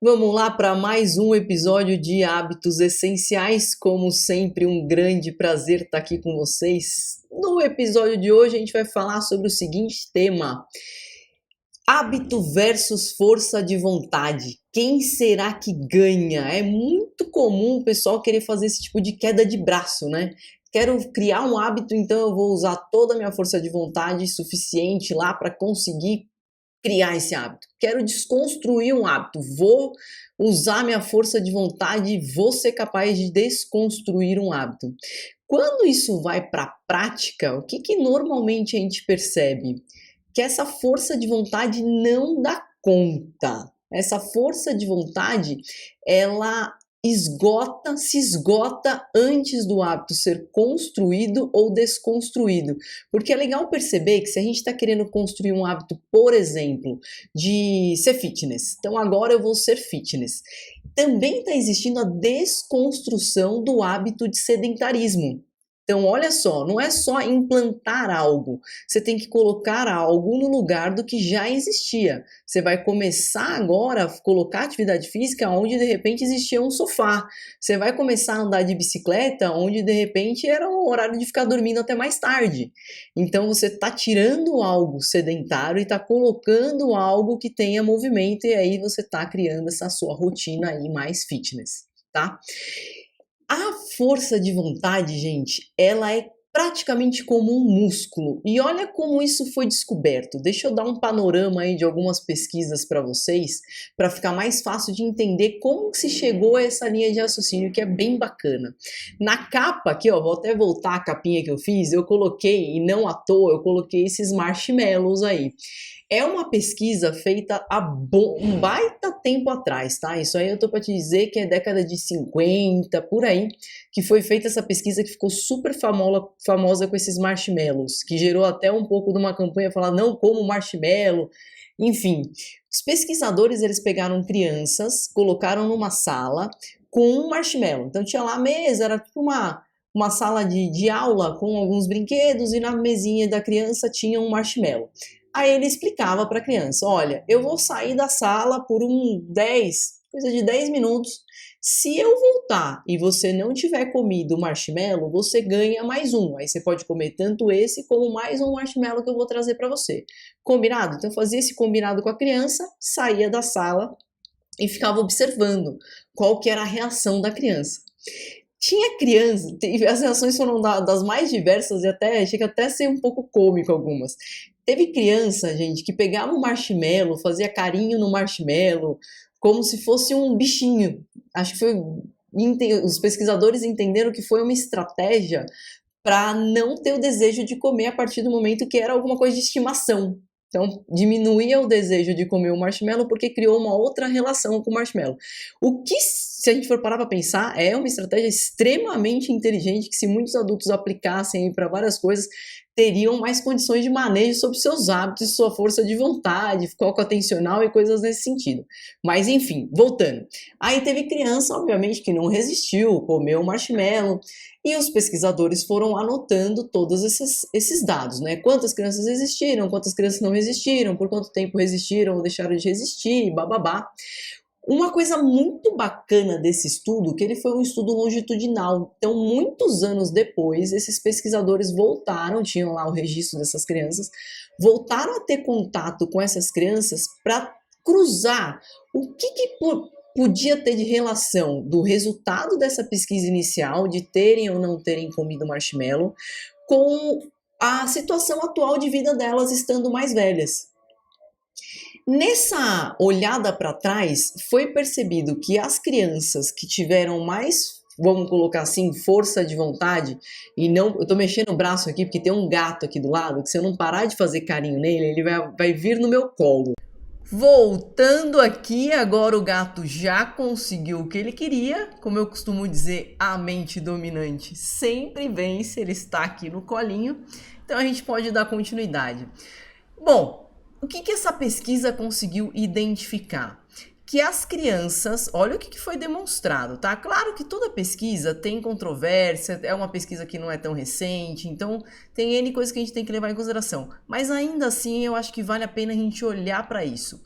Vamos lá para mais um episódio de Hábitos Essenciais. Como sempre, um grande prazer estar aqui com vocês. No episódio de hoje, a gente vai falar sobre o seguinte tema: hábito versus força de vontade. Quem será que ganha? É muito comum o pessoal querer fazer esse tipo de queda de braço, né? Quero criar um hábito, então eu vou usar toda a minha força de vontade suficiente lá para conseguir criar esse hábito. Quero desconstruir um hábito. Vou usar minha força de vontade e vou ser capaz de desconstruir um hábito. Quando isso vai para a prática, o que normalmente a gente percebe? Que essa força de vontade não dá conta. Essa força de vontade, ela se esgota antes do hábito ser construído ou desconstruído. Porque é legal perceber que se a gente está querendo construir um hábito, por exemplo, de ser fitness, então agora eu vou ser fitness, também está existindo a desconstrução do hábito de sedentarismo. Então, olha só, não é só implantar algo, você tem que colocar algo no lugar do que já existia. Você vai começar agora a colocar atividade física onde de repente existia um sofá. Você vai começar a andar de bicicleta onde de repente era o horário de ficar dormindo até mais tarde. Então, você está tirando algo sedentário e está colocando algo que tenha movimento, e aí você está criando essa sua rotina aí mais fitness, tá? A força de vontade, gente, ela é praticamente como um músculo. E olha como isso foi descoberto. Deixa eu dar um panorama aí de algumas pesquisas para vocês, para ficar mais fácil de entender como que se chegou a essa linha de raciocínio, que é bem bacana. Na capa aqui, ó, vou até voltar a capinha que eu fiz, eu coloquei, e não à toa, eu coloquei esses marshmallows aí. É uma pesquisa feita há um baita tempo atrás, tá? Isso aí eu tô para te dizer que é década de 50, por aí, que foi feita essa pesquisa que ficou super famosa com esses marshmallows, que gerou até um pouco de uma campanha falar não como marshmallow. Enfim, os pesquisadores, eles pegaram crianças, colocaram numa sala com um marshmallow. Então tinha lá a mesa, era tipo uma sala de aula com alguns brinquedos, e na mesinha da criança tinha um marshmallow. Aí ele explicava para a criança: olha, eu vou sair da sala por coisa de 10 minutos. Se eu voltar e você não tiver comido o marshmallow, você ganha mais um. Aí você pode comer tanto esse como mais um marshmallow que eu vou trazer para você. Combinado? Então fazia esse combinado com a criança, saía da sala e ficava observando qual que era a reação da criança. Tinha criança, as reações foram das mais diversas, e até chega até a ser um pouco cômico algumas. Teve criança, gente, que pegava um marshmallow, fazia carinho no marshmallow, como se fosse um bichinho. Acho que os pesquisadores entenderam que foi uma estratégia para não ter o desejo de comer a partir do momento que era alguma coisa de estimação. Então, diminuía o desejo de comer o marshmallow porque criou uma outra relação com o marshmallow. O que, se a gente for parar para pensar, é uma estratégia extremamente inteligente que, se muitos adultos aplicassem para várias coisas, teriam mais condições de manejo sobre seus hábitos, sua força de vontade, foco atencional e coisas nesse sentido. Mas, enfim, voltando. Aí teve criança, obviamente, que não resistiu, comeu o marshmallow, e os pesquisadores foram anotando todos esses dados, né? Quantas crianças resistiram, quantas crianças não resistiram, por quanto tempo resistiram ou deixaram de resistir, bababá. Uma coisa muito bacana desse estudo, que ele foi um estudo longitudinal. Então, muitos anos depois, esses pesquisadores voltaram, tinham lá o registro dessas crianças, voltaram a ter contato com essas crianças para cruzar o que podia ter de relação do resultado dessa pesquisa inicial, de terem ou não terem comido marshmallow, com a situação atual de vida delas estando mais velhas. Nessa olhada para trás, foi percebido que as crianças que tiveram mais, vamos colocar assim, força de vontade, e não, eu tô mexendo o braço aqui porque tem um gato aqui do lado, que se eu não parar de fazer carinho nele, ele vai vir no meu colo. Voltando aqui, agora o gato já conseguiu o que ele queria. Como eu costumo dizer, a mente dominante sempre vence, ele está aqui no colinho, então a gente pode dar continuidade. Bom, o que essa pesquisa conseguiu identificar? Que as crianças, olha o que foi demonstrado, tá? Claro que toda pesquisa tem controvérsia, é uma pesquisa que não é tão recente, então tem N coisas que a gente tem que levar em consideração. Mas ainda assim, eu acho que vale a pena a gente olhar para isso.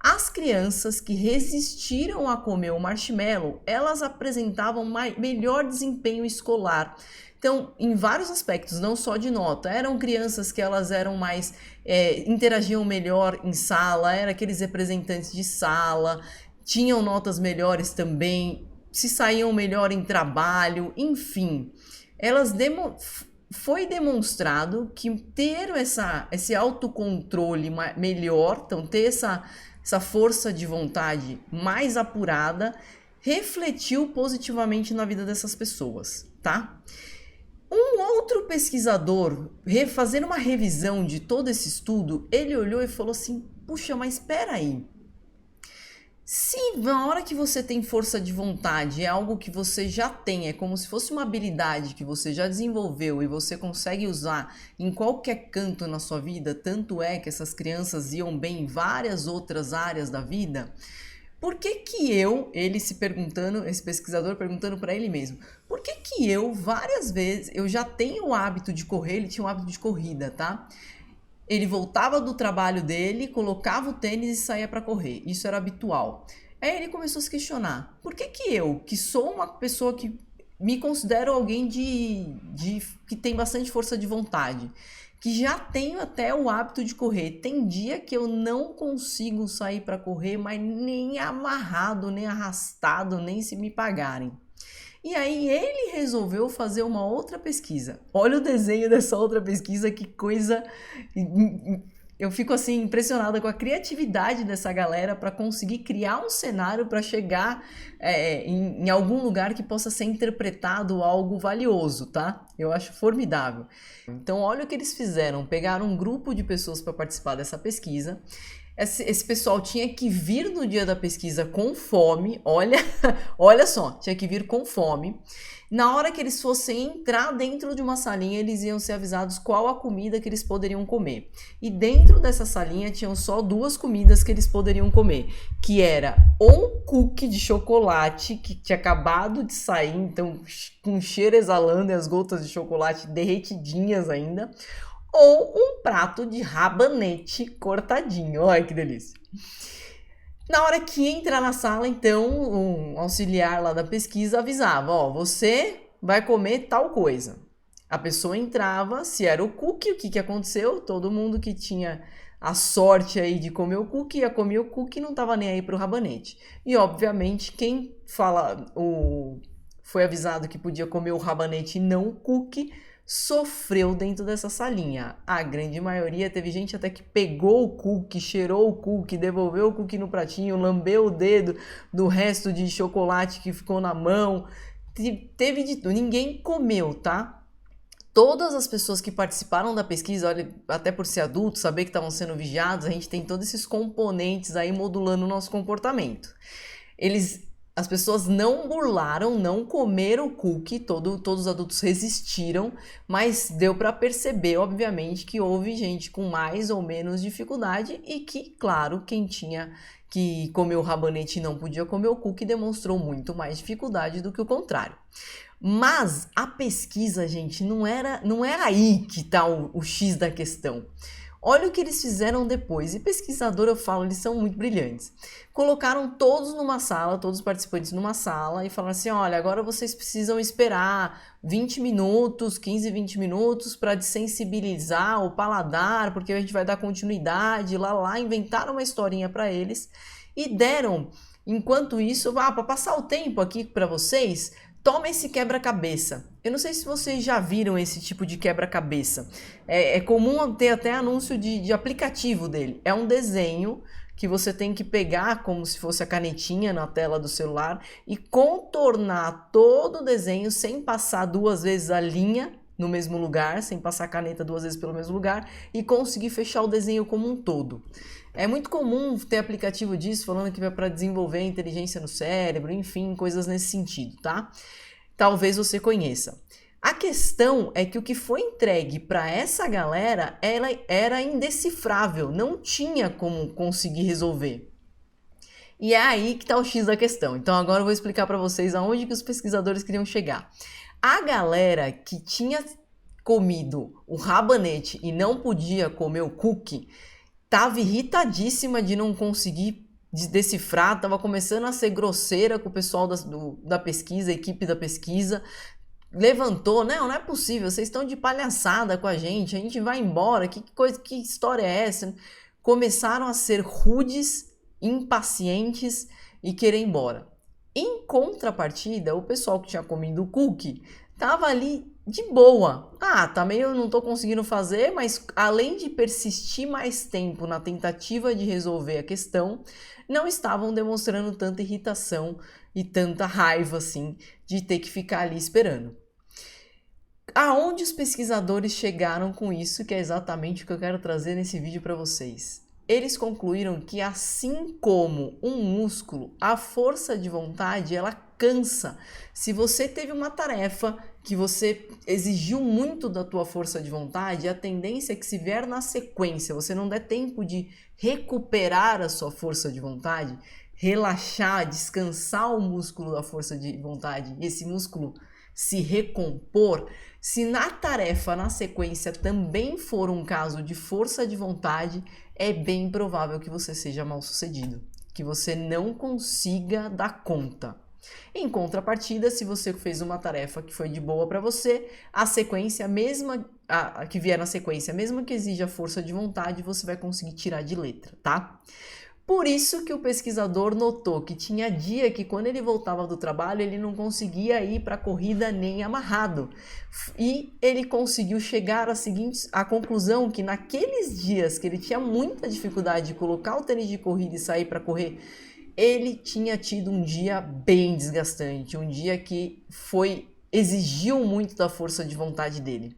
As crianças que resistiram a comer o marshmallow, elas apresentavam melhor desempenho escolar. Então, em vários aspectos, não só de nota, eram crianças que elas eram mais, interagiam melhor em sala, eram aqueles representantes de sala, tinham notas melhores também, se saíam melhor em trabalho, enfim. Foi demonstrado que ter esse autocontrole melhor, então ter essa força de vontade mais apurada, refletiu positivamente na vida dessas pessoas, tá? Um outro pesquisador, fazendo uma revisão de todo esse estudo, ele olhou e falou assim, puxa, mas espera aí. Se na hora que você tem força de vontade é algo que você já tem, é como se fosse uma habilidade que você já desenvolveu e você consegue usar em qualquer canto na sua vida, tanto é que essas crianças iam bem em várias outras áreas da vida, por que que ele se perguntando, esse pesquisador perguntando para ele mesmo, por que que várias vezes, eu já tenho o hábito de correr, ele tinha um hábito de corrida, tá? Ele voltava do trabalho dele, colocava o tênis e saía para correr. Isso era habitual. Aí ele começou a se questionar. Por que que que sou uma pessoa que me considero alguém que tem bastante força de vontade, que já tenho até o hábito de correr, tem dia que eu não consigo sair para correr, mas nem amarrado, nem arrastado, nem se me pagarem. E aí ele resolveu fazer uma outra pesquisa. Olha o desenho dessa outra pesquisa, que coisa... Eu fico assim impressionada com a criatividade dessa galera para conseguir criar um cenário para chegar em algum lugar que possa ser interpretado algo valioso, tá? Eu acho formidável. Então olha o que eles fizeram. Pegaram um grupo de pessoas para participar dessa pesquisa. Esse pessoal tinha que vir no dia da pesquisa com fome, olha só, tinha que vir com fome. Na hora que eles fossem entrar dentro de uma salinha, eles iam ser avisados qual a comida que eles poderiam comer. E dentro dessa salinha tinham só 2 comidas que eles poderiam comer, que era um cookie de chocolate que tinha acabado de sair, então com cheiro exalando e as gotas de chocolate derretidinhas ainda, ou um prato de rabanete cortadinho. Olha que delícia. Na hora que entra na sala, então, um auxiliar lá da pesquisa avisava, você vai comer tal coisa. A pessoa entrava, se era o cookie, o que aconteceu? Todo mundo que tinha a sorte aí de comer o cookie, ia comer o cookie e não estava nem aí para o rabanete. E, obviamente, quem foi avisado que podia comer o rabanete e não o cookie, sofreu dentro dessa salinha. A grande maioria, teve gente até que pegou o cookie, cheirou o cookie, devolveu o cookie no pratinho, lambeu o dedo do resto de chocolate que ficou na mão. Teve de tudo. Ninguém comeu, tá? Todas as pessoas que participaram da pesquisa, olha, até por ser adultos, saber que estavam sendo vigiados, a gente tem todos esses componentes aí modulando o nosso comportamento. As pessoas não burlaram, não comeram o cookie, todos os adultos resistiram, mas deu para perceber, obviamente, que houve gente com mais ou menos dificuldade e que, claro, quem tinha que comer o rabanete e não podia comer o cookie demonstrou muito mais dificuldade do que o contrário. Mas a pesquisa, gente, não era aí que está o X da questão. Olha o que eles fizeram depois, e pesquisador, eu falo, eles são muito brilhantes. Colocaram todos numa sala, todos os participantes numa sala e falaram assim, olha, agora vocês precisam esperar 20 minutos, 15, 20 minutos para desensibilizar o paladar, porque a gente vai dar continuidade, inventaram uma historinha para eles e deram, enquanto isso, para passar o tempo aqui para vocês, toma esse quebra-cabeça. Eu não sei se vocês já viram esse tipo de quebra-cabeça. É comum ter até anúncio de aplicativo dele. É um desenho que você tem que pegar como se fosse a canetinha na tela do celular e contornar todo o desenho sem passar 2 vezes a linha no mesmo lugar, sem passar a caneta 2 vezes pelo mesmo lugar e conseguir fechar o desenho como um todo. É muito comum ter aplicativo disso, falando que é para desenvolver inteligência no cérebro, enfim, coisas nesse sentido, tá? Talvez você conheça. A questão é que o que foi entregue para essa galera era indecifrável, não tinha como conseguir resolver. E é aí que está o X da questão. Então agora eu vou explicar para vocês aonde que os pesquisadores queriam chegar. A galera que tinha comido o rabanete e não podia comer o cookie estava irritadíssima de não conseguir decifrar, estava começando a ser grosseira com o pessoal da pesquisa, a equipe da pesquisa. Levantou, não é possível, vocês estão de palhaçada com a gente vai embora, que coisa, que história é essa? Começaram a ser rudes, impacientes e querer ir embora. Em contrapartida, o pessoal que tinha comido o cookie tava ali de boa. Também eu não tô conseguindo fazer, mas além de persistir mais tempo na tentativa de resolver a questão, não estavam demonstrando tanta irritação e tanta raiva assim de ter que ficar ali esperando. Aonde os pesquisadores chegaram com isso, que é exatamente o que eu quero trazer nesse vídeo para vocês. Eles concluíram que assim como um músculo, a força de vontade, ela cansa. Se você teve uma tarefa que você exigiu muito da tua força de vontade, a tendência é que se vier na sequência, você não der tempo de recuperar a sua força de vontade, relaxar, descansar o músculo da força de vontade, esse músculo se recompor, se na tarefa, na sequência, também for um caso de força de vontade, é bem provável que você seja mal sucedido, que você não consiga dar conta. Em contrapartida, se você fez uma tarefa que foi de boa para você, a sequência mesma, a que vier na sequência, mesmo que exija força de vontade, você vai conseguir tirar de letra, tá? Por isso que o pesquisador notou que tinha dia que quando ele voltava do trabalho ele não conseguia ir para a corrida nem amarrado. E ele conseguiu chegar à conclusão que naqueles dias que ele tinha muita dificuldade de colocar o tênis de corrida e sair para correr, ele tinha tido um dia bem desgastante, um dia que exigiu muito da força de vontade dele.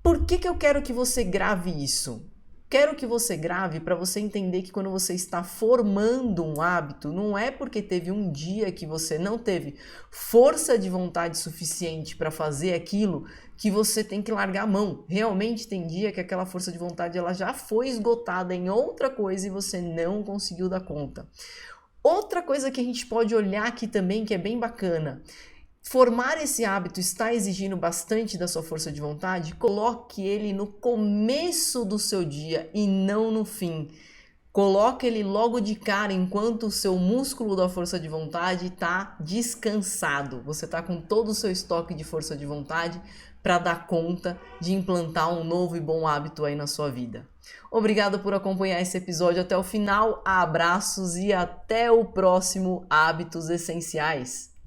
Por que eu quero que você grave isso? Quero que você grave para você entender que quando você está formando um hábito, não é porque teve um dia que você não teve força de vontade suficiente para fazer aquilo que você tem que largar a mão. Realmente tem dia que aquela força de vontade ela já foi esgotada em outra coisa e você não conseguiu dar conta. Outra coisa que a gente pode olhar aqui também, que é bem bacana, formar esse hábito está exigindo bastante da sua força de vontade? Coloque ele no começo do seu dia e não no fim. Coloque ele logo de cara enquanto o seu músculo da força de vontade está descansado. Você está com todo o seu estoque de força de vontade para dar conta de implantar um novo e bom hábito aí na sua vida. Obrigado por acompanhar esse episódio até o final. Abraços e até o próximo Hábitos Essenciais.